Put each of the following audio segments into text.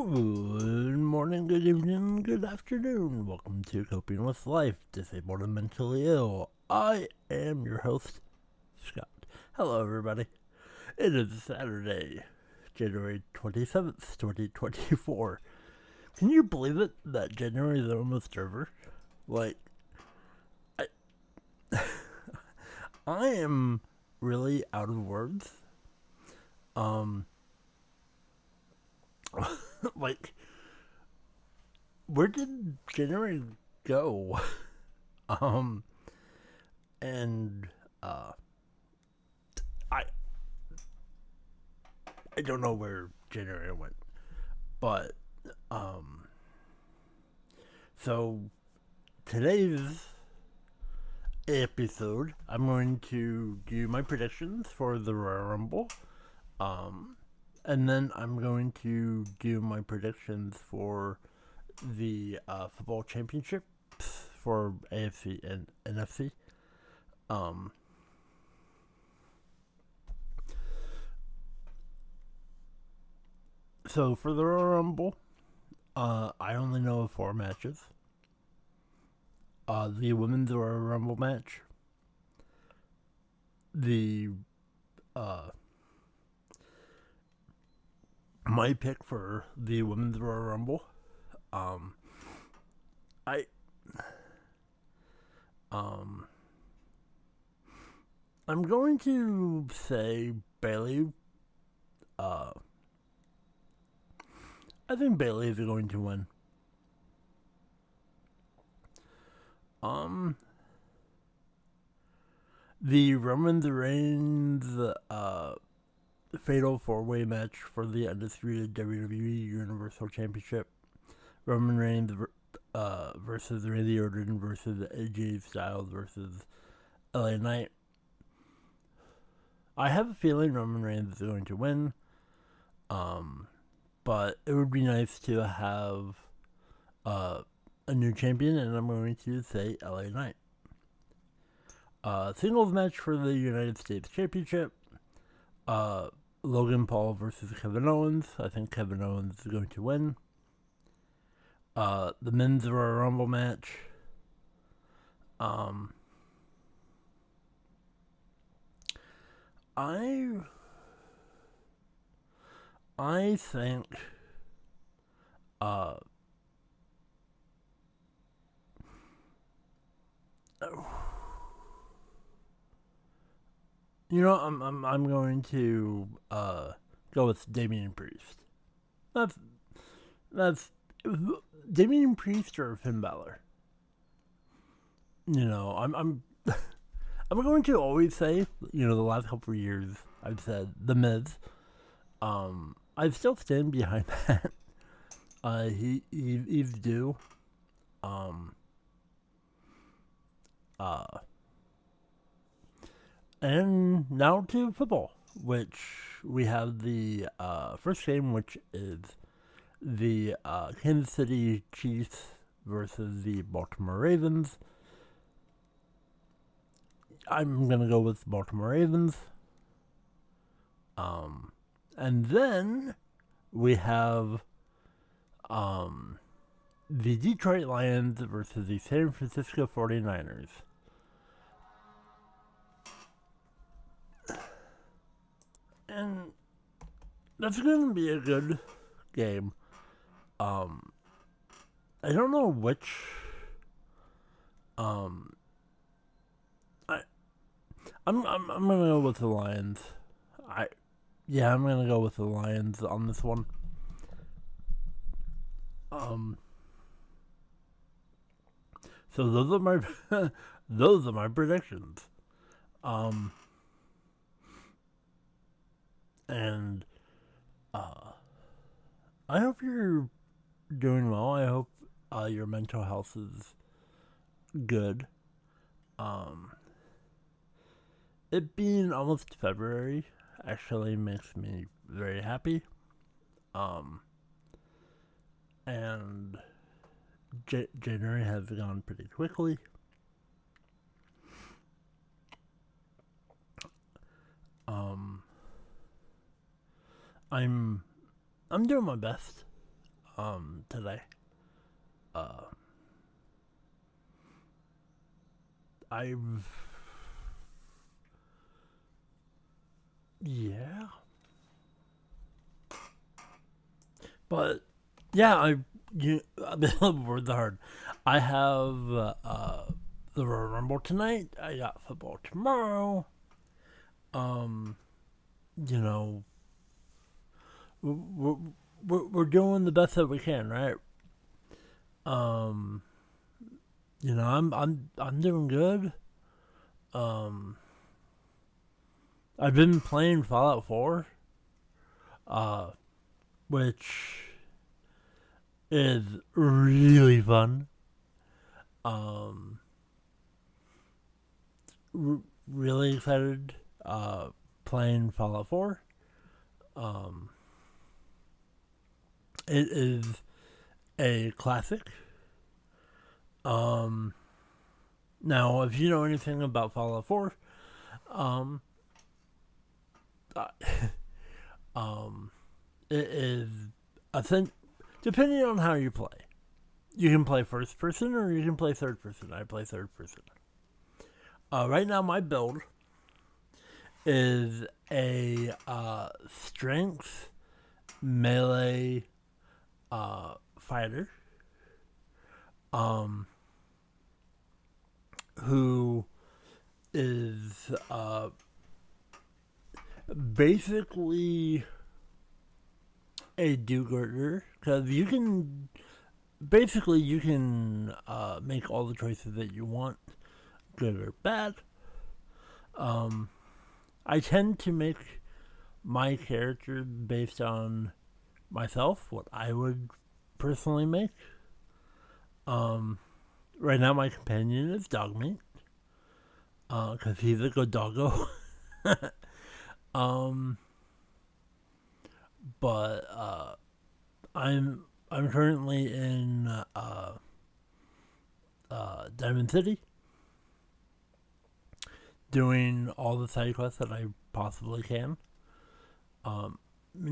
Good morning, good evening, good afternoon. Welcome to Coping with Life, Disabled and Mentally Ill. I am your host, Scott. Hello, everybody. It is Saturday, January 27th, 2024. Can you believe it that January is almost over? Like, I, I am really out of words. Like, where did January go? Um, and I I don't know where January went, but um, so today's episode, I'm going to do my predictions for the Royal Rumble, and then I'm going to do my predictions for the football championships for AFC and NFC. So for the Royal Rumble, I only know of 4 matches. The Women's Royal Rumble match, the my pick for the Women's Royal Rumble, I I'm going to say Bailey. I think Bailey is going to win. The Roman Reigns fatal 4-way match for the undisputed WWE Universal Championship. Roman Reigns versus Randy Orton versus AJ Styles versus LA Knight. I have a feeling Roman Reigns is going to win. But it would be nice to have a new champion, and I'm going to say LA Knight. Singles match for the United States Championship. Logan Paul versus Kevin Owens. I think Kevin Owens is going to win. The Men's Royal Rumble match. I think I'm going to go with Damian Priest. That's Damian Priest or Finn Balor. I'm I'm going to always say, the last couple of years I've said The Miz. I still stand behind that. He's due. And now to football, which we have the first game, which is the Kansas City Chiefs versus the Baltimore Ravens. I'm gonna go with Baltimore Ravens. And then we have the Detroit Lions versus the San Francisco 49ers. And that's going to be a good game. I don't know which. I'm gonna go with the Lions. I'm gonna go with the Lions on this one. So those are my those are my predictions. And I hope you're doing well. I hope your mental health is good. It being almost February actually makes me very happy. And January has gone pretty quickly. I'm doing my best. today. I've yeah, but yeah, words are hard. I have the Royal Rumble tonight. I got football tomorrow. Um, you know, we're, we're doing the best that we can, right? Um, I'm doing good. Um, I've been playing Fallout 4, uh, which is really fun. Um, really excited playing Fallout 4. Um, it is a classic. Um, Now, if you know anything about Fallout 4, um, uh, it is depending on how you play. You can play first person or you can play third person. I play third person. Right now, my build is a strength melee fighter who is basically a do-gooder, because you can make all the choices that you want, good or bad. I tend to make my character based on myself, what I would personally make. Right now my companion is Dogmeat, because he's a good doggo. But I'm currently in Diamond City, doing all the side quests that I possibly can. And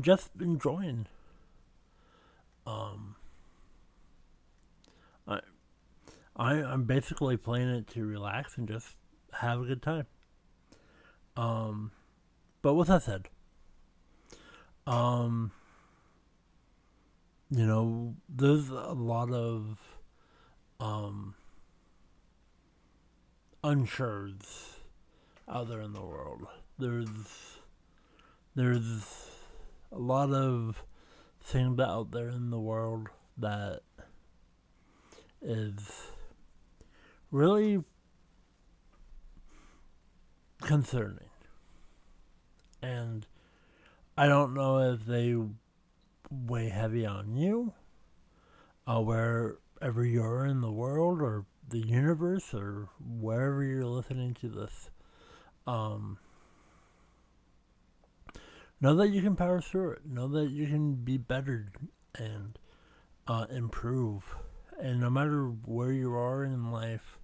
just enjoying. I'm basically playing it to relax and just have a good time. But with that said, there's a lot of unsureds out there in the world. There's a lot of things out there in the world that is really concerning. And I don't know if they weigh heavy on you, wherever you're in the world or the universe or wherever you're listening to this. Know that you can power through it. Know that you can be bettered and improve. And no matter where you are in life,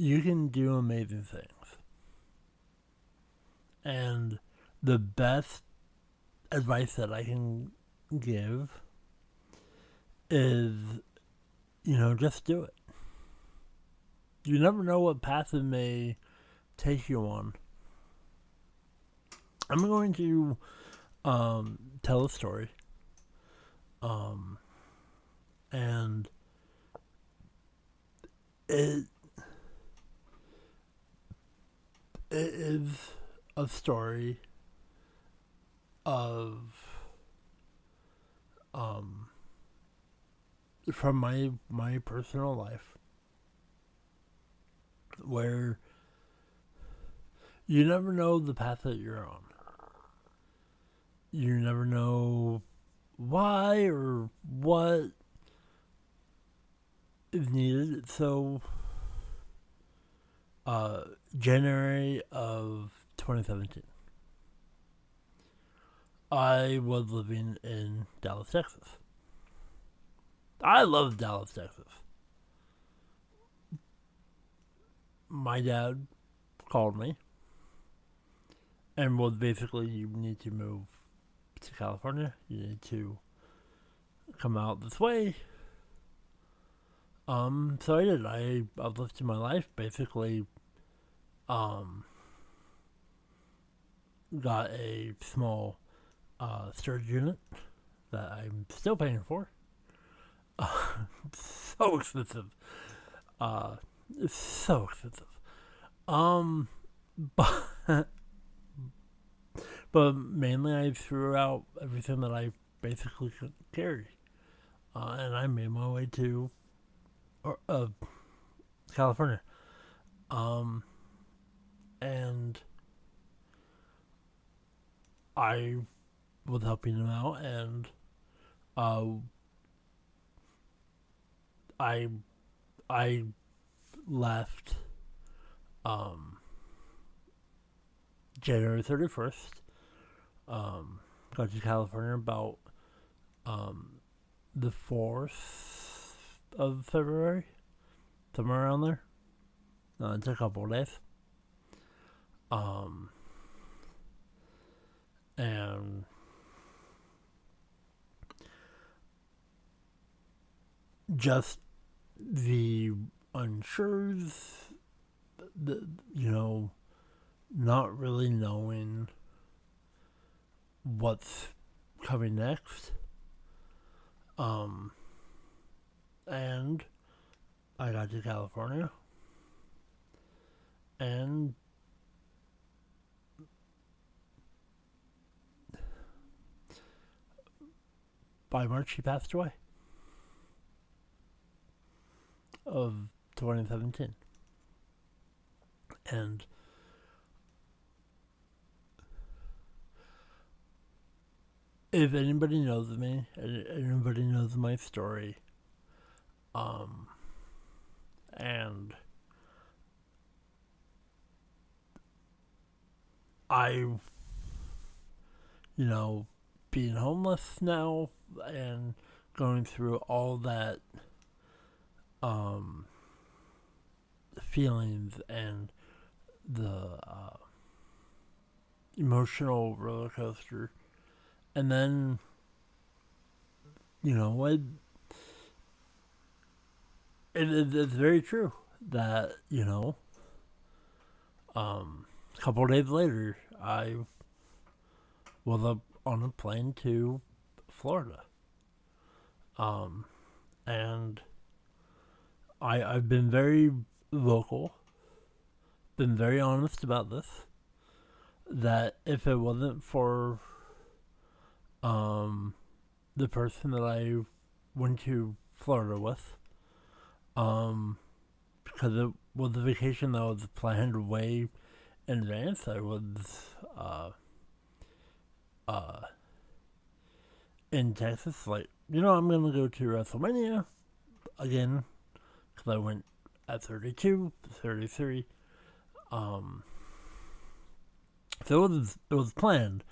you can do amazing things. And the best advice that I can give is, just do it. You never know what path it may take you on. I'm going to tell a story. And it is a story of from my personal life, where you never know the path that you're on. You never know why or what is needed. So, January of 2017, I was living in Dallas, Texas. I love Dallas, Texas. My dad called me and was basically, you need to move to California. You need to come out this way. So I did. I uplifted my life. Basically, got a small storage unit that I'm still paying for. So expensive. It's so expensive. But but mainly I threw out everything that I basically could carry, and I made my way to California. And I was helping him out, and I I left January 31st. Got to California about the 4th of February, somewhere around there. It took a couple of days. And just the unsures, not really knowing what's coming next. And I got to California, and by March he passed away of 2017. And if anybody knows me, anybody knows my story, and I, being homeless now and going through all that feelings and the emotional roller coaster, and then it's very true that a couple of days later I was up on a plane to Florida, and I've been very vocal, been very honest about this, that if it wasn't for the person that I went to Florida with, because it was a vacation that was planned way in advance. I was in Texas, I'm gonna go to WrestleMania again, because I went at 32, 33. So it was planned,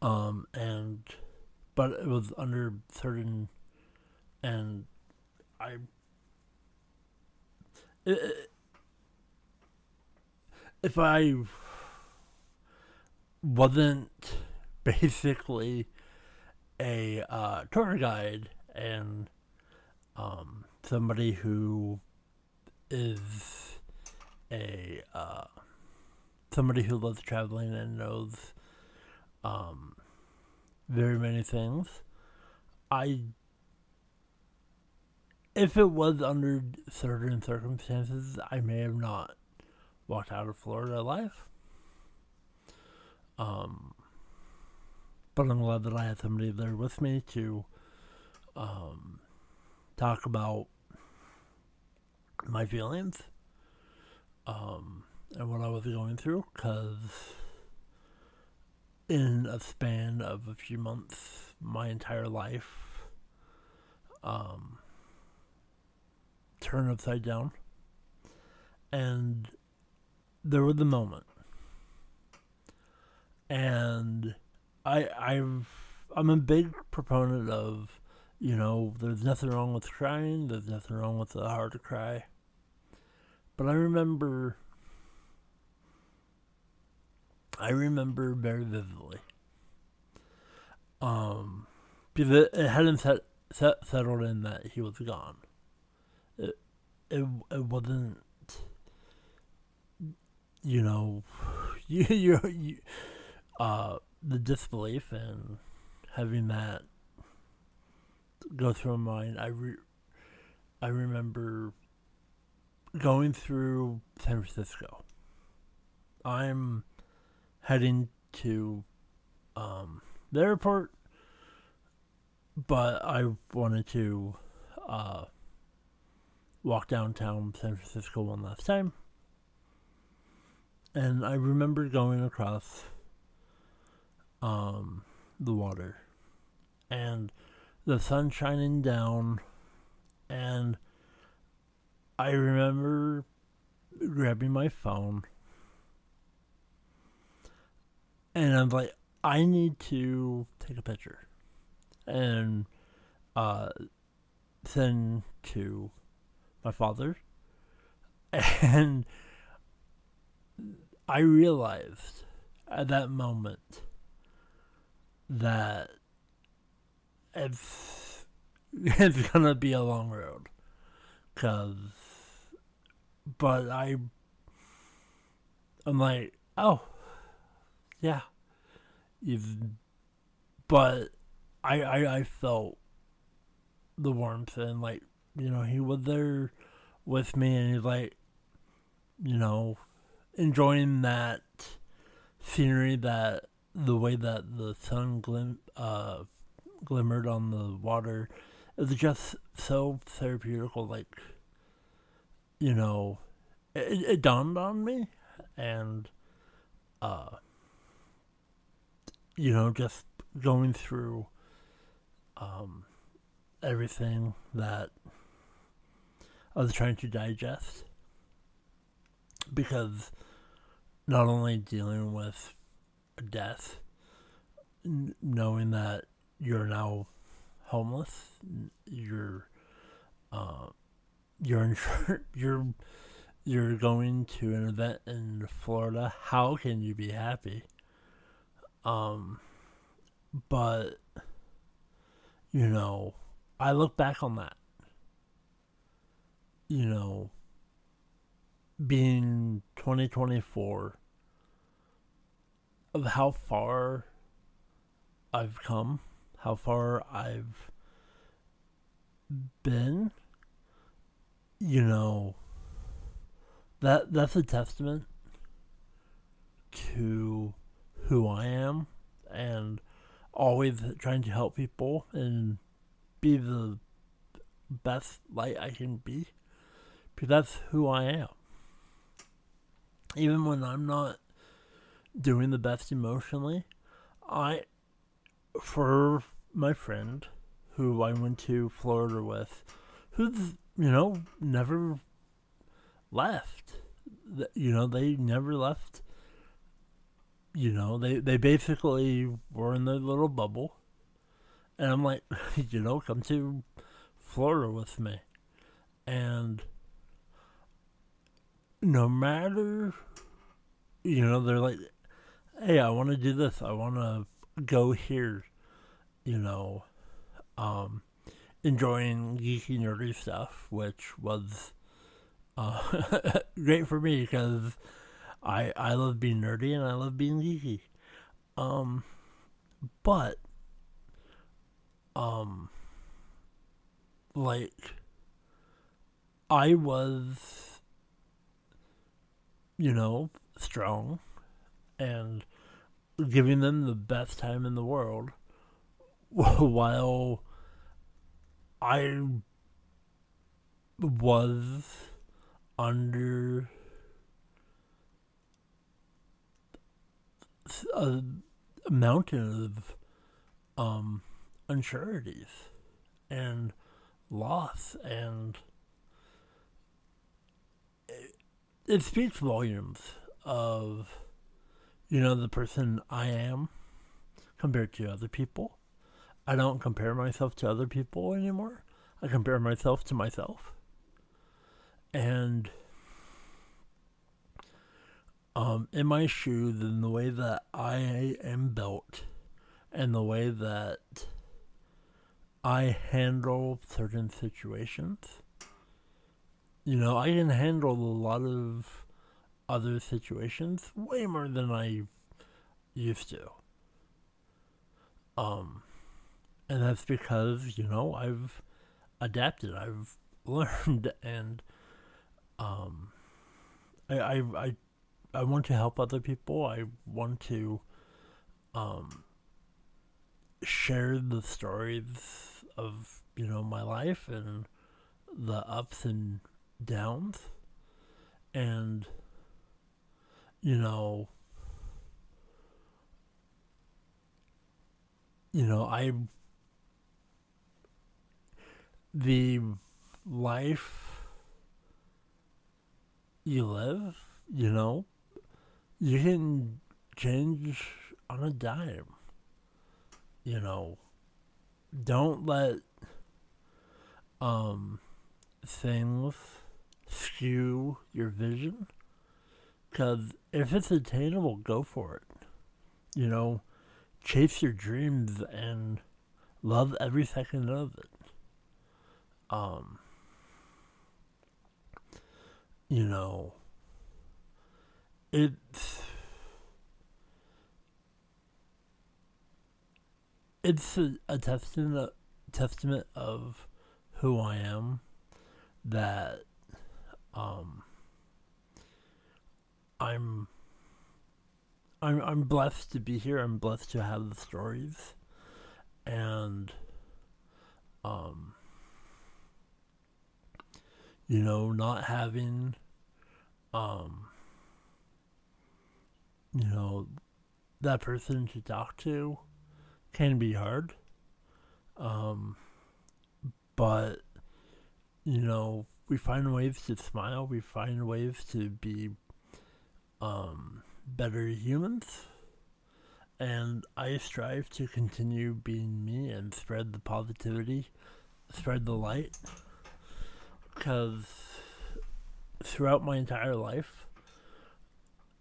but it was under certain, and if I wasn't basically a tour guide and somebody who is somebody who loves traveling and knows very many things, if it was under certain circumstances, I may have not walked out of Florida alive. But I'm glad that I had somebody there with me to talk about my feelings and what I was going through, because in a span of a few months, my entire life turned upside down. And there was a moment, and I'm a big proponent of, there's nothing wrong with crying, there's nothing wrong with the heart to cry. But I remember very vividly Because it hadn't settled in that he was gone. It, it wasn't, you know, you the disbelief and having that go through my mind. I remember going through San Francisco. I'm heading to the airport, but I wanted to walk downtown San Francisco one last time. And I remember going across the water and the sun shining down, and I remember grabbing my phone and I'm like, I need to take a picture and send to my father. And I realized at that moment that it's gonna be a long road, but I'm like, oh yeah, but I felt the warmth, and like, he was there with me, and he's like, enjoying that scenery, that the way that the sun glimmered on the water. It was just so therapeutical. Like, it dawned on me, and just going through everything that I was trying to digest, because not only dealing with death, knowing that you're now homeless, you're you're going to an event in Florida. How can you be happy? But I look back on that, being 2024, of how far I've come, how far I've been. That's a testament to who I am, and always trying to help people and be the best light I can be, because that's who I am. Even when I'm not doing the best emotionally, for my friend who I went to Florida with, who's, never left. They never left. They basically were in their little bubble. And I'm like, come to Florida with me. And no matter, they're like, hey, I want to do this. I want to go here. Enjoying geeky, nerdy stuff, which was great for me, because I love being nerdy and I love being geeky. But like, I was, strong and giving them the best time in the world, while I was under a mountain of unsureties and loss, and it speaks volumes of the person I am compared to other people. I don't compare myself to other people anymore. I compare myself to myself. And in my shoes, and the way that I am built, and the way that I handle certain situations. I can handle a lot of other situations way more than I used to. And that's because, I've adapted, I've learned, and I, I, I, I want to help other people. I want to share the stories of, my life and the ups and downs. And, you know, I the life you live, you can change on a dime. Don't let things skew your vision. Because if it's attainable, go for it. Chase your dreams and love every second of it. You know, it's a testament of who I am that I'm blessed to be here. I'm blessed to have the stories, and not having that person to talk to can be hard. But we find ways to smile. We find ways to be better humans. And I strive to continue being me and spread the positivity, spread the light. Because throughout my entire life,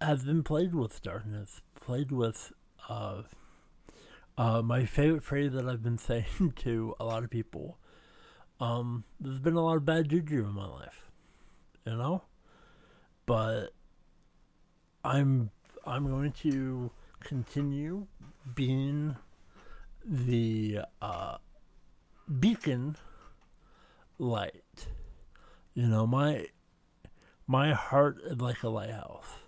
I've been plagued with darkness, plagued with my favorite phrase that I've been saying to a lot of people. There's been a lot of bad juju in my life, but I'm going to continue being the beacon light. My heart is like a lighthouse.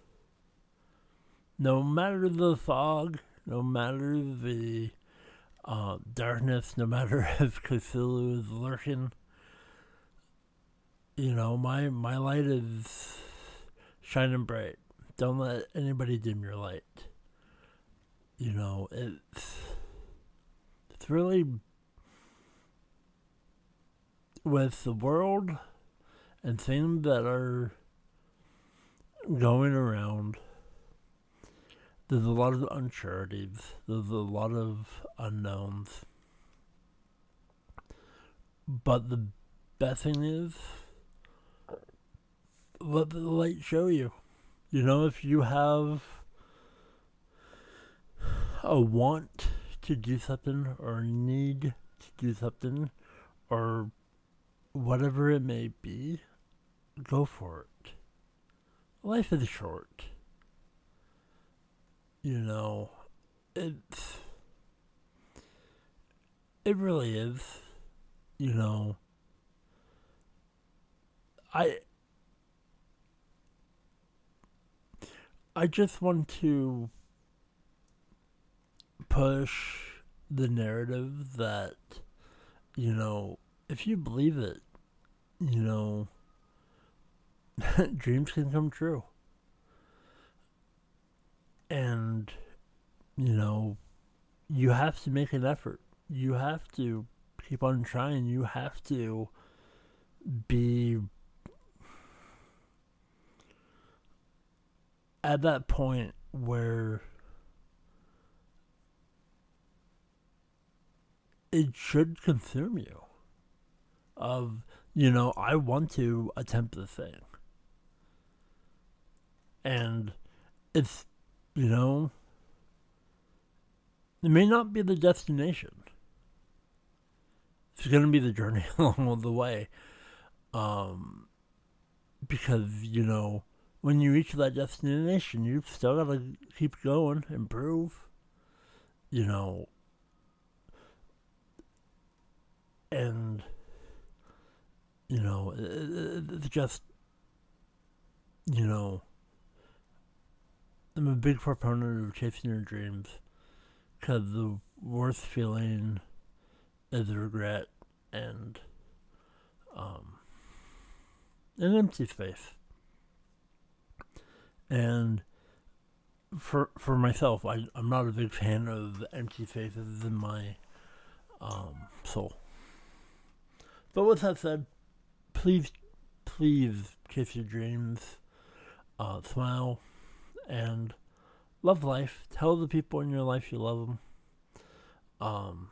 No matter the fog, no matter the darkness, no matter if Cthulhu is lurking, my light is shining bright. Don't let anybody dim your light. It's really, with the world and things that are going around, there's a lot of unsureties. There's a lot of unknowns. But the best thing is, let the light show you. If you have a want to do something or a need to do something or whatever it may be, go for it. Life is short. It really is. I just want to push the narrative that, if you believe it, dreams can come true. And, you have to make an effort. You have to keep on trying. You have to be at that point where it should consume you. I want to attempt this thing. And it's, It may not be the destination. It's going to be the journey along the way. Because, when you reach that destination, you've still got to keep going, improve, and, it's just, I'm a big proponent of chasing your dreams, because the worst feeling is regret and an empty space. And for myself, I'm not a big fan of the empty spaces in my soul. But with that said, please chase your dreams, smile, and love life. Tell the people in your life you love them.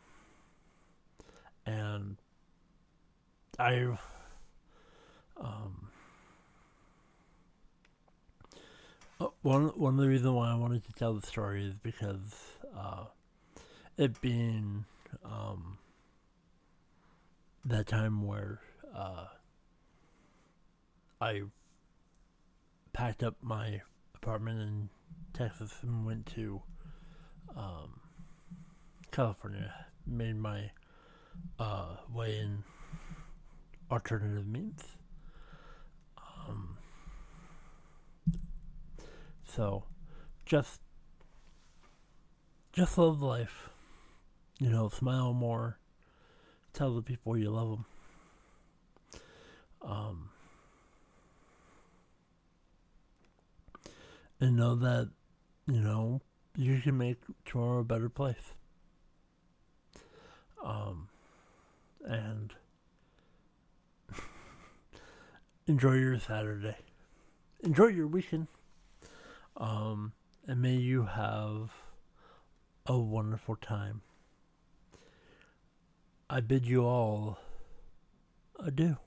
And I've one of the reasons why I wanted to tell the story is because it being that time where I packed up my apartment in Texas and went to California, made my way in alternative means. So, just love life. Smile more. Tell the people you love them. And know that, you can make tomorrow a better place. And enjoy your Saturday. Enjoy your weekend. And may you have a wonderful time. I bid you all adieu.